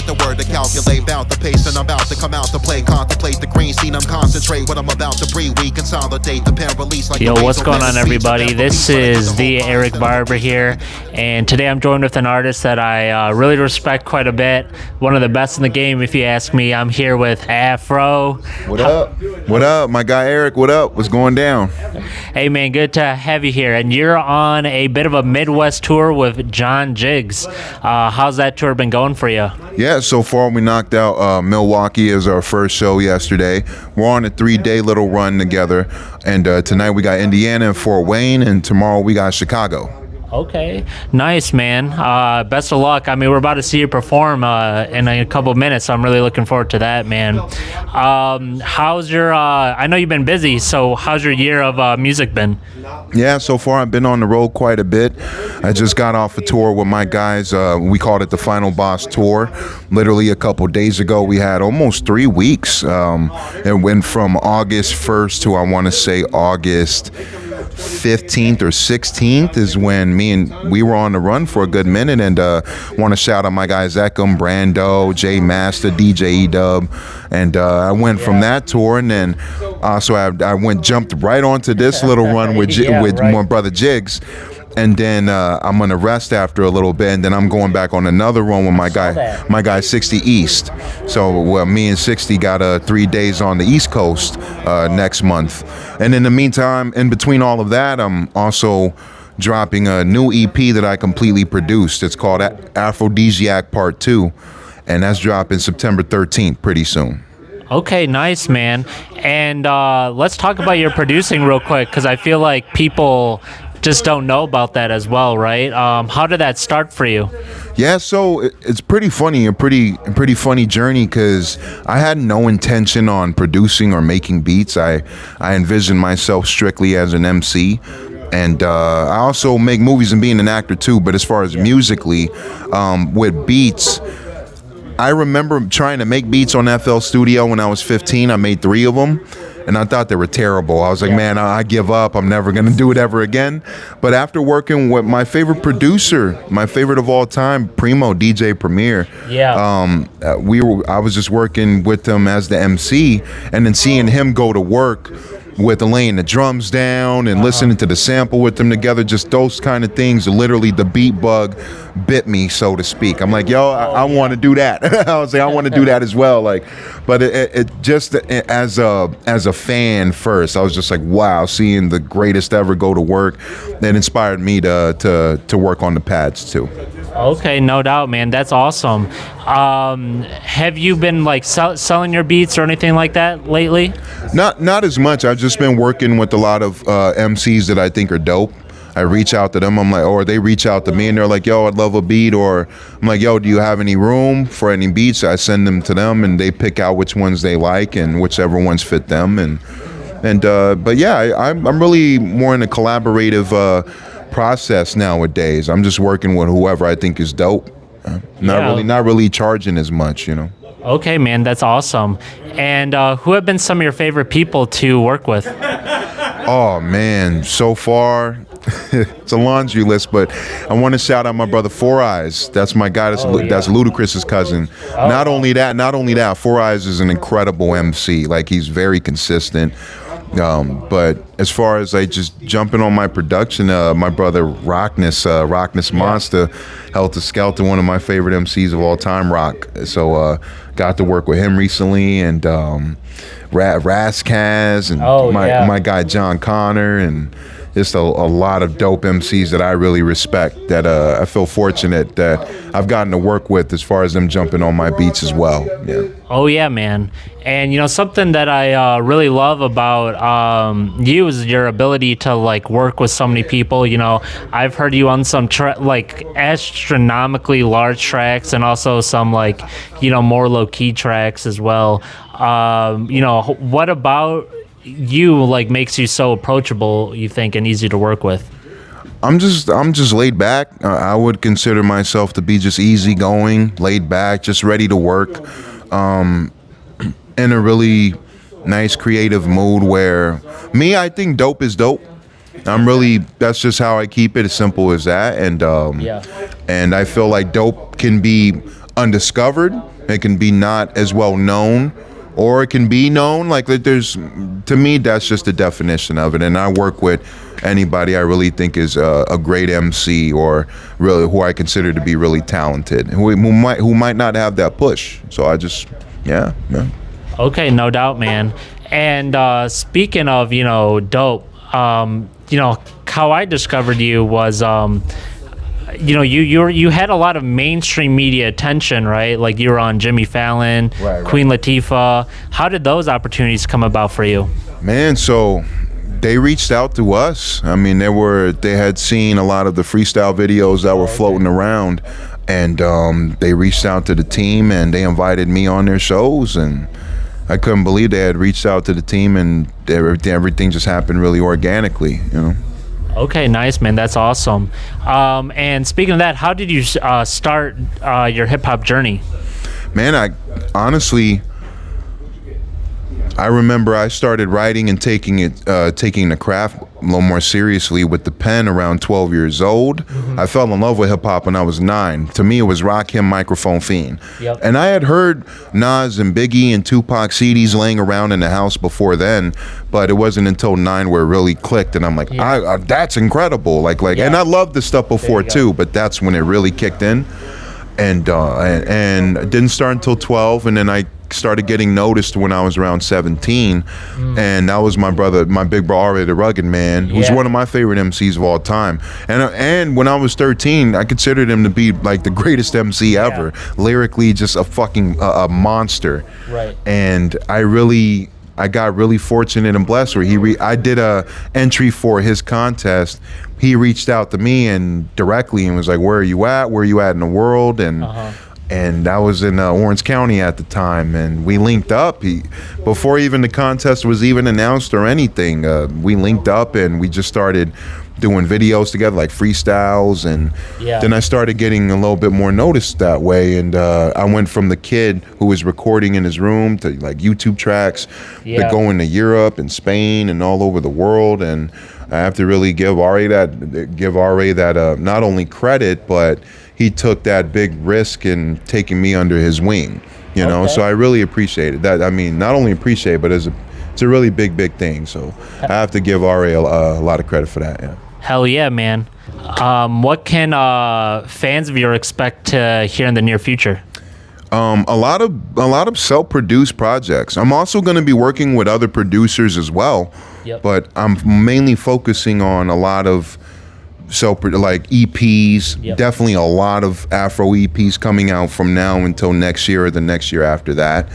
get the word to calculate, bout the pace, and I'm about to come out to play, contemplate the green scene, I'm concentrate what I'm about to breathe, we consolidate the pen release like. Yo, what's going on, everybody? This is the Eric Barber here, and today I'm joined with an artist that I really respect quite a bit, one of the best in the game if you ask me. I'm here with AFRO. What up? What up, my guy Eric? What up? What's going down? Hey man, good to have you here. And you're on a bit of a Midwest tour with John Jiggs. How's that tour been going for you? Yeah, so far we knocked out Milwaukee as our first show yesterday. We're on a 3-day little run together, and tonight we got Indiana and Fort Wayne, and tomorrow we got Chicago. Okay, nice, man. Best of luck. I mean, we're about to see you perform in a couple of minutes, so I'm really looking forward to that, man. How's your, I know you've been busy, so how's your year of music been? Yeah, so far I've been on the road quite a bit. I just got off a tour with my guys. We called it the Final Boss Tour. Literally a couple days ago, we had almost 3 weeks. It went from August 1st to, I want to say, August 15th or 16th is when we were on the run for a good minute, and want to shout out my guys Ekum, Brando, J Master, DJ E-Dub, and I went from that tour, and then so I jumped right onto this little run with my brother Jiggs. And then I'm gonna rest after a little bit, and then I'm going back on another run with my guy 60 East. So me and 60 got 3 days on the East Coast next month. And in the meantime, in between all of that, I'm also dropping a new EP that I completely produced. It's called AFRODEEZAK Part 2, and that's dropping September 13th, pretty soon. Okay, nice, man. And let's talk about your producing real quick, because I feel like people just don't know about that as well, right? How did that start for you? Yeah, so it's pretty funny, a pretty funny journey, because I had no intention on producing or making beats. I envisioned myself strictly as an MC, and I also make movies and being an actor too. But as far as musically, with beats, I remember trying to make beats on FL Studio when I was 15. I made 3 of them. And I thought they were terrible. I was like, man, I give up. I'm never going to do it ever again. But after working with my favorite producer, my favorite of all time, Primo, DJ Premier, I was just working with him as the MC, and then seeing him go to work with laying the drums down and listening to the sample with them together, just those kind of things. Literally, the beat bug bit me, so to speak. I'm like, yo, I want to do that. I was like, I want to do that as well. Like, but it just as a fan first, I was just like, wow, seeing the greatest ever go to work, that inspired me to work on the pads too. Okay, no doubt, man. That's awesome. Have you been like selling your beats or anything like that lately? Not as much. I've just been working with a lot of MCs that I think are dope. I reach out to them, I'm like, or they reach out to me and they're like, yo, I'd love a beat, or I'm like, yo, do you have any room for any beats? I send them to them and they pick out which ones they like and whichever ones fit them. But yeah, I'm really more in a collaborative process nowadays. I'm just working with whoever I think is dope. Not really charging as much, you know. Okay, man, that's awesome. And who have been some of your favorite people to work with? Oh man, so far it's a laundry list, but I want to shout out my brother Four Eyes. That's my guy. That's Ludacris's cousin. Not only that, Four Eyes is an incredible MC. Like, he's very consistent. But as far as like just jumping on my production, my brother Rockness Monster, Helter Skelter, one of my favorite MCs of all time, Rock. So got to work with him recently, and Raskaz, and my guy John Connor, and just a lot of dope MCs that I really respect, that I feel fortunate that I've gotten to work with as far as them jumping on my beats as well. Yeah. Oh yeah, man. And you know, something that I really love about you is your ability to like work with so many people. You know, I've heard you on some like astronomically large tracks, and also some like, you know, more low-key tracks as well. You know, what about you like makes you so approachable, you think, and easy to work with? I'm just laid back. I would consider myself to be just easygoing, laid back, just ready to work, in a really nice creative mood where I think dope is dope. That's just how I keep it, as simple as that. And I feel like dope can be undiscovered, It can be not as well known, or it can be known. Like there's, to me, that's just the definition of it. And I work with anybody I really think is a great MC, or really who I consider to be really talented, who might not have that push. So I just, yeah. Okay, no doubt, man. And speaking of, dope, how I discovered you was, you had a lot of mainstream media attention, right? Like you were on Jimmy Fallon, Right. Queen Latifah. How did those opportunities come about for you? Man, so they reached out to us. I mean, they had seen a lot of the freestyle videos that were floating around, and they reached out to the team and they invited me on their shows, and I couldn't believe they had reached out to the team, and everything just happened really organically, Okay, nice, man. That's awesome. And speaking of that, how did you start your hip hop journey? Man, I remember I started writing and taking the craft a little more seriously with the pen around 12 years old. Mm-hmm. I fell in love with hip hop when I was 9. To me, it was Rakim, Microphone Fiend. Yep. And I had heard Nas and Biggie and Tupac CDs laying around in the house before then, but it wasn't until 9 where it really clicked, and I'm like, that's incredible. Like, yeah. And I loved this stuff before too, but that's when it really kicked in. And it didn't start until 12, and then I started getting noticed when I was around 17, and that was my big brother, the Ruggedman, who's one of my favorite MCs of all time. And when I was 13, I considered him to be like the greatest MC ever. Lyrically, just a fucking a monster. Right. And I got really fortunate and blessed where I did a entry for his contest. He reached out to me and directly and was like, "Where are you at? Where are you at in the world?" And I was in Orange County at the time, and we linked up. Before even the contest was even announced or anything, we linked up and we just started doing videos together, like freestyles, and then I started getting a little bit more noticed that way, and I went from the kid who was recording in his room to like YouTube tracks, to going to Europe and Spain and all over the world. And I have to really give RA that not only credit, but he took that big risk in taking me under his wing, so I really appreciate it. That, I mean, not only appreciate it, but it's a really big thing. So I have to give RA a lot of credit for that. Yeah. Hell yeah, man. What can fans of yours expect to hear in the near future? A lot of self-produced projects. I'm also going to be working with other producers as well, but I'm mainly focusing on a lot of like EPs. Definitely a lot of Afro EPs coming out from now until next year or the next year after that.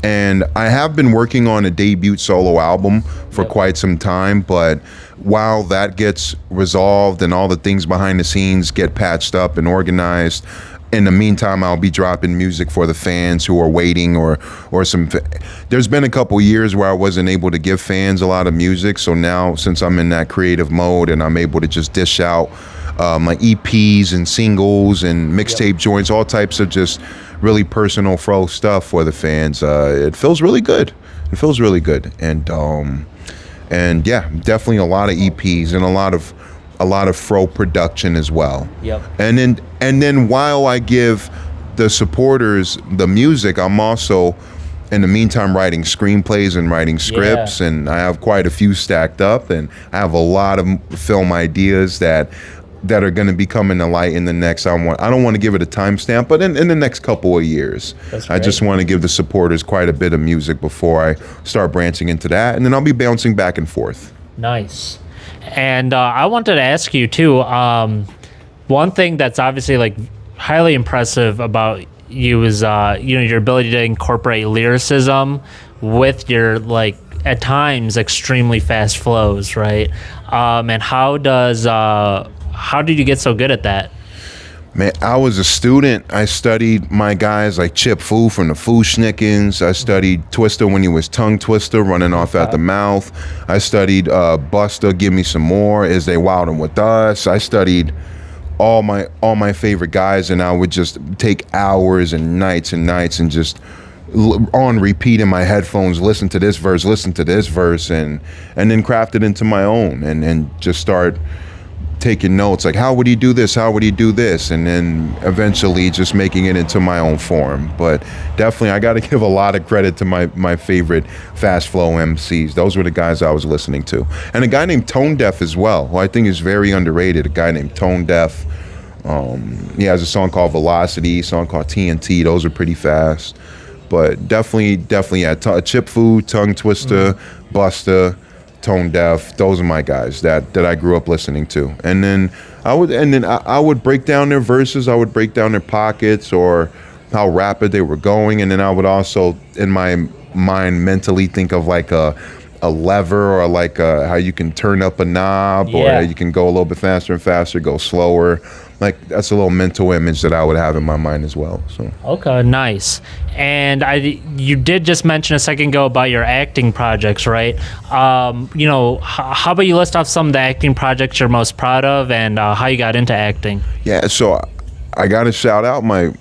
And I have been working on a debut solo album for quite some time, but while that gets resolved and all the things behind the scenes get patched up and organized, in the meantime, I'll be dropping music for the fans who are waiting, or there's been a couple years where I wasn't able to give fans a lot of music. So now, since I'm in that creative mode and I'm able to just dish out like EPs and singles and mixtape joints, all types of just really personal fro stuff for the fans, it feels really good. It feels really good. And yeah, definitely a lot of EPs and a lot of fro production as well. And then while I give the supporters the music, I'm also in the meantime writing screenplays and writing scripts, and I have quite a few stacked up, and I have a lot of film ideas that are going to be coming to light in the next, I don't want to give it a timestamp, but in the next couple of years. I just want to give the supporters quite a bit of music before I start branching into that, and then I'll be bouncing back and forth. Nice. And I wanted to ask you too, one thing that's obviously like highly impressive about you is your ability to incorporate lyricism with your, like, at times extremely fast flows, right? And how did you get so good at that? Man, I was a student. I studied my guys like Chip Fu from the Foo Schnickens. I studied Twista when he was tongue twister, running off at the mouth. I studied Busta, Give Me Some More, Is They Wildin' With Us. I studied all my favorite guys, and I would just take hours and nights and just on repeat in my headphones, listen to this verse, and then craft it into my own, and just start taking notes, like how would he do this, how would he do this, and then eventually just making it into my own form. But definitely I got to give a lot of credit to my favorite fast flow MCs. Those were the guys I was listening to, and a guy named Tone Deaf as well, who I think is very underrated. A guy named Tone Deaf. He has a song called Velocity, a song called TNT. Those are pretty fast. But definitely, yeah. Chip Food, Tongue Twister, Busta, Tone Deaf. Those are my guys that I grew up listening to. And then I would break down their verses. I would break down their pockets or how rapid they were going. And then I would also, in my mind, mentally think of like a lever, or like how you can turn up a knob, or how you can go a little bit faster and faster, go slower. Like that's a little mental image that I would have in my mind as well. So okay, nice. And you did just mention a second ago about your acting projects, right? You know, how about you list off some of the acting projects you're most proud of, and how you got into acting? Yeah, so I got to shout out my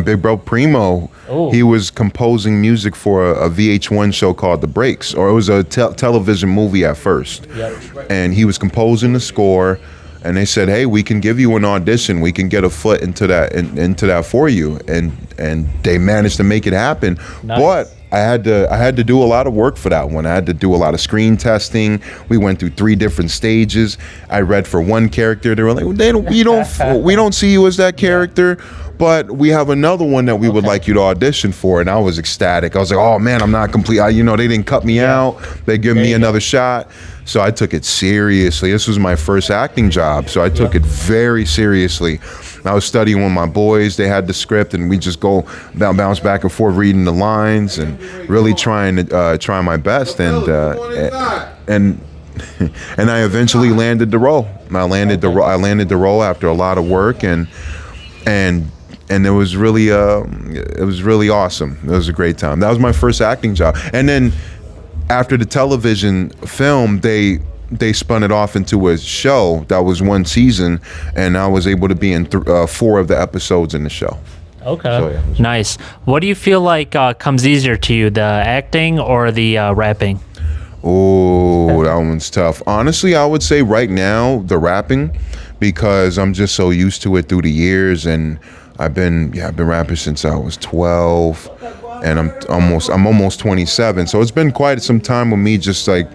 big bro Primo. Ooh. He was composing music for a VH1 show called The Breaks, or it was a television movie at first. Yep. And he was composing the score, and they said, "Hey, we can give you an audition. We can get a foot into that for you." And they managed to make it happen. Nice. But I had to do a lot of work for that one. I had to do a lot of screen testing. We went through 3 different stages. I read for one character. They were like, we don't see you as that character, but we have another one that we would like you to audition for. And I was ecstatic. I was like, oh man, I'm not complete. They didn't cut me out. They give me another shot. So I took it seriously. This was my first acting job, so I took it very seriously. I was studying with my boys. They had the script, and we just bounce back and forth reading the lines and really trying my best. And I eventually landed the role. I landed the role after a lot of work, and it was really awesome. It was a great time. That was my first acting job. And then after the television film, they spun it off into a show that was 1 season, and I was able to be in 4 of the episodes in the show. Okay, So, yeah, nice. What do you feel like comes easier to you, the acting or the rapping? Oh, that one's tough. Honestly, I would say right now the rapping, because I'm just so used to it through the years, and I've been rapping since I was 12, and I'm almost 27. So it's been quite some time with me just like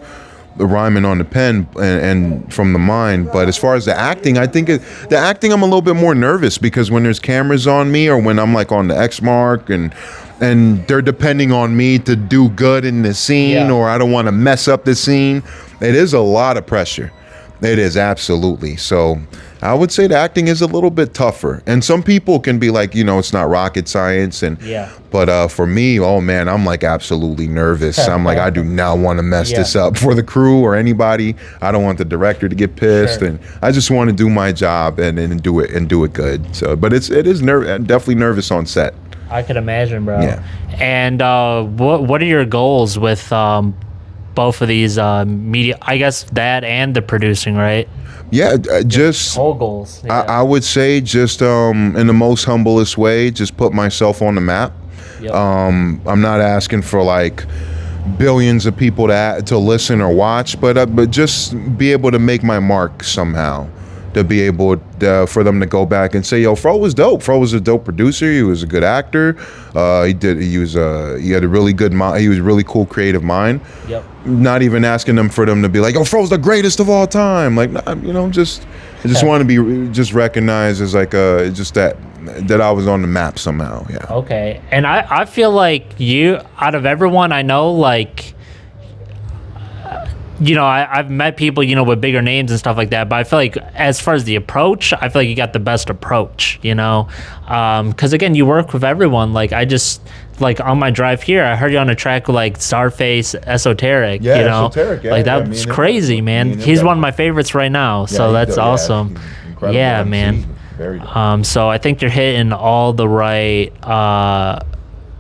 rhyming on the pen and from the mind. But as far as the acting, I think the acting I'm a little bit more nervous, because when there's cameras on me, or when I'm like on the X mark and they're depending on me to do good in the scene, or I don't want to mess up the scene, it is a lot of pressure. It is, absolutely. So I would say the acting is a little bit tougher. And some people can be like, it's not rocket science. But for me, oh man, I'm like absolutely nervous. I'm like, I do not want to mess this up for the crew or anybody. I don't want the director to get pissed. Sure. And I just want to do my job and do it good. So, but it is definitely nervous on set. I could imagine, bro. Yeah. And what are your goals with both of these media? I guess that and the producing, right? Yeah, just whole goals. Yeah. I would say just in the most humblest way, just put myself on the map. Yep. I'm not asking for like billions of people to listen or watch, but just be able to make my mark somehow. To be able for them to go back and say, yo, Fro was dope. Fro was a dope producer. He was a good actor. He had a really good mind. He was a really cool creative mind. Yep. Not even asking them for them to be like, yo, Fro's the greatest of all time. Like, I just want to be just recognized as like just that I was on the map somehow. Yeah. Okay. And I feel like you, out of everyone I know, like, I've met people, with bigger names and stuff like that, but I feel like as far as the approach, I feel like you got the best approach, because again, you work with everyone. Like I just, like on my drive here, I heard you on a track with like Starface, Esoteric, Esoteric, yeah, like that's crazy, man. He's one of my favorites right now, so that's awesome. Yeah, man. Very dope. So I think you're hitting all the right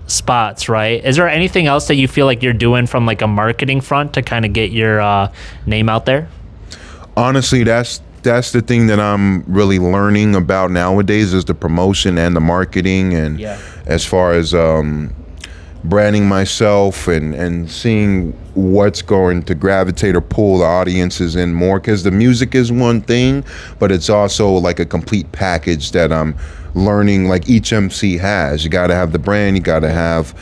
spots, right? Is there anything else that you feel like you're doing from like a marketing front to kind of get your name out there? Honestly, that's the thing that I'm really learning about nowadays, is the promotion and the marketing, and as far as branding myself and seeing what's going to gravitate or pull the audiences in more, because the music is one thing, but it's also like a complete package that I'm learning, like each MC has. You got to have the brand, you got to have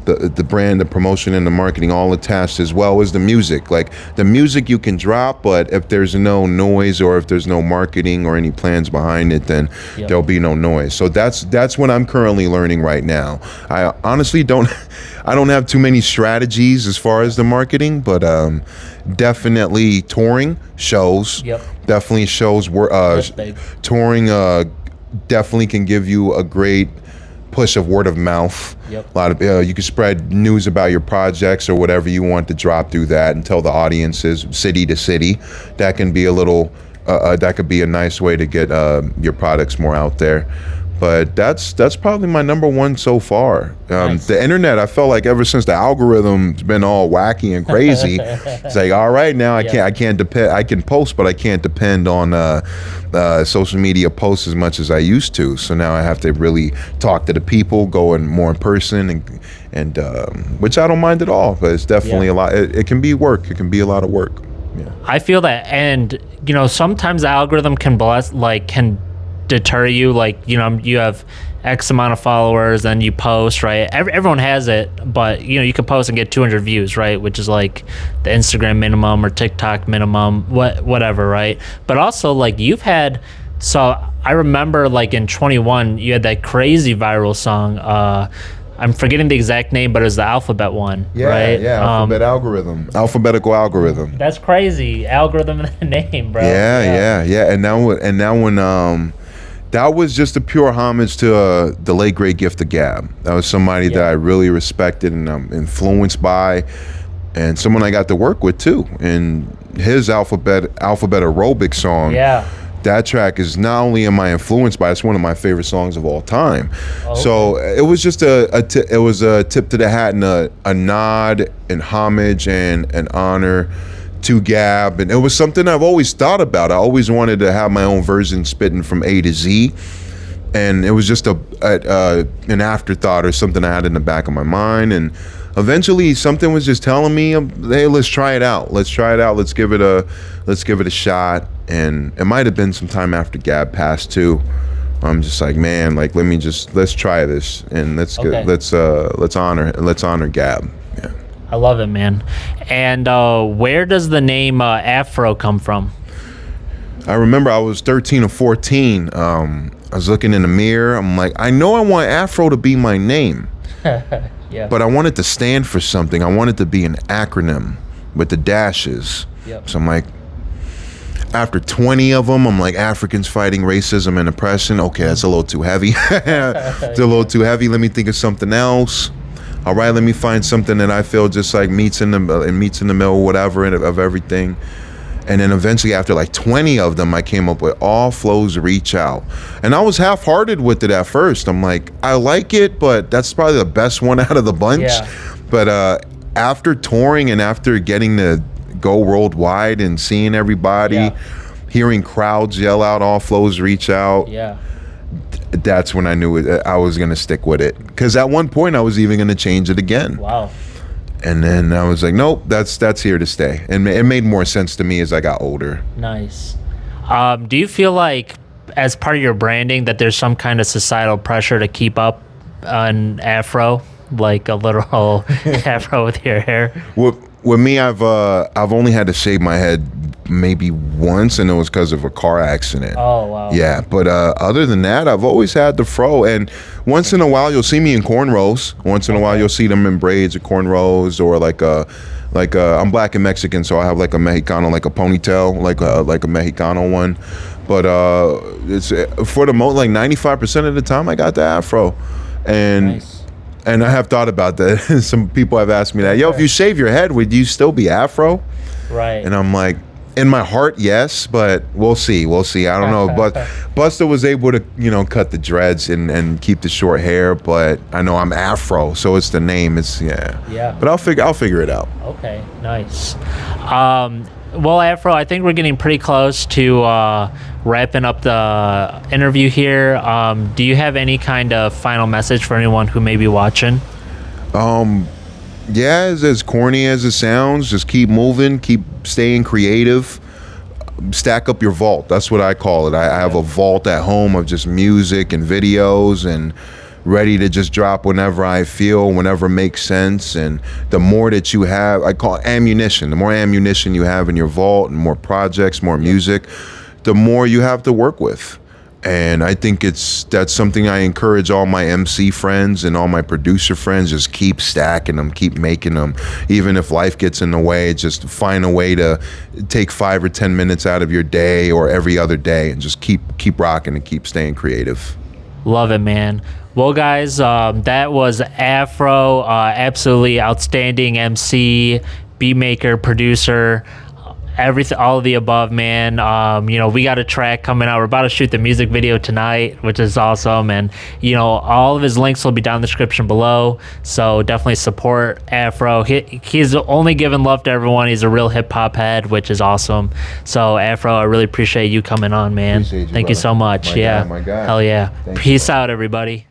the brand, the promotion, and the marketing all attached, as well as the music. Like the music you can drop, but if there's no noise or if there's no marketing or any plans behind it, then there'll be no noise. So that's what I'm currently learning right now. I honestly don't have too many strategies as far as the marketing, but definitely touring shows. Definitely shows where touring definitely can give you a great push of word of mouth. A lot of you can spread news about your projects or whatever you want to drop through that and tell the audiences city to city. That can be a little that could be a nice way to get your products more out there. But that's probably my number one so far. Nice. The internet, I felt like ever since the algorithm's been all wacky and crazy, it's like, all right, now I can't depend. I can post, but I can't depend on social media posts as much as I used to. So now I have to really talk to the people, go in more in person, and which I don't mind at all. But it's definitely a lot. It can be work. It can be a lot of work. Yeah. I feel that, and sometimes the algorithm can can deter you. Like, you have X amount of followers and you post, right? Everyone has it, but you can post and get 200 views, right? Which is like the Instagram minimum or TikTok minimum, whatever, right? But also, like, you've had, so I remember like in 21 you had that crazy viral song, I'm forgetting the exact name, but it was the alphabet one, right? Alphabetical Algorithm. That's crazy. Algorithm in the name, bro. Yeah. And now when that was just a pure homage to the late great Gift of Gab. That was somebody that I really respected and I'm influenced by, and someone I got to work with too. And his alphabet aerobic song. That track is not only am I influenced by, it's one of my favorite songs of all time. So it was just a tip to the hat and a nod and homage and an honor to Gab, and it was something I've always thought about. I always wanted to have my own version spitting from A to Z, and it was just an afterthought or something I had in the back of my mind. And eventually something was just telling me, hey, let's try it out. Let's give it a shot. And it might have been some time after Gab passed too. I'm just like, man, like let's try this, and let's honor Gab. Yeah. I love it, man. And where does the name Afro come from? I remember I was 13 or 14. I was looking in the mirror. I'm like, I know I want Afro to be my name. But I want it to stand for something. I want it to be an acronym with the dashes. So I'm like, after 20 of them, I'm like, Africans fighting racism and oppression. Okay, that's a little too heavy. It's a little too heavy. Let me think of something else. All right, let me find something that I feel just like meets in the middle, whatever, of everything. And then eventually, after like 20 of them, I came up with All Flows Reach Out. And I was half-hearted with it at first. I'm like, I like it, but that's probably the best one out of the bunch. But after touring and after getting to go worldwide and seeing everybody, hearing crowds yell out All Flows Reach Out, that's when I knew I was going to stick with it. Because at one point, I was even going to change it again. Wow. And then I was like, nope, that's here to stay. And it made more sense to me as I got older. Nice. Do you feel like, as part of your branding, that there's some kind of societal pressure to keep up on Afro, like a literal Afro with your hair? With me, I've only had to shave my head maybe once, and it was because of a car accident. Oh, wow. Yeah, but other than that, I've always had the fro, and once in a while you'll see me in cornrows. Once in a while you'll see them in braids or cornrows, or like I'm black and Mexican, so I have like a Mexicano, like a ponytail, like a Mexicano one. But it's for the most, like 95% of the time I got the Afro, and. Nice. And I have thought about that. Some people have asked me that, yo, if you shave your head, would you still be Afro? Right. And I'm like, in my heart, yes, but we'll see. I don't know. But Busta was able to, cut the dreads and keep the short hair, but I know I'm Afro, so it's the name. It's But I'll figure it out. Okay, nice. Well, Afro, I think we're getting pretty close to wrapping up the interview here. Do you have any kind of final message for anyone who may be watching? Yeah, as corny as it sounds, just keep moving, keep staying creative. Stack up your vault. That's what I call it. I have a vault at home of just music and videos and ready to just drop whenever I feel, whenever makes sense. And the more that you have, I call it ammunition. The more ammunition you have in your vault and more projects, more music, the more you have to work with. And I think that's something I encourage all my MC friends and all my producer friends. Just keep stacking them, keep making them. Even if life gets in the way, just find a way to take 5 or 10 minutes out of your day or every other day and just keep rocking and keep staying creative. Love it, man. Well, guys, that was Afro, absolutely outstanding MC, beat maker, producer, everything, all of the above, man. You know, we got a track coming out. We're about to shoot the music video tonight, which is awesome. And, you know, all of his links will be down in the description below. So definitely support Afro. He's only giving love to everyone. He's a real hip hop head, which is awesome. So Afro, I really appreciate you coming on, man. Appreciate you, Thank you brother. so much. My yeah. guy, my guy. Hell yeah. Thank you. Peace out, everybody.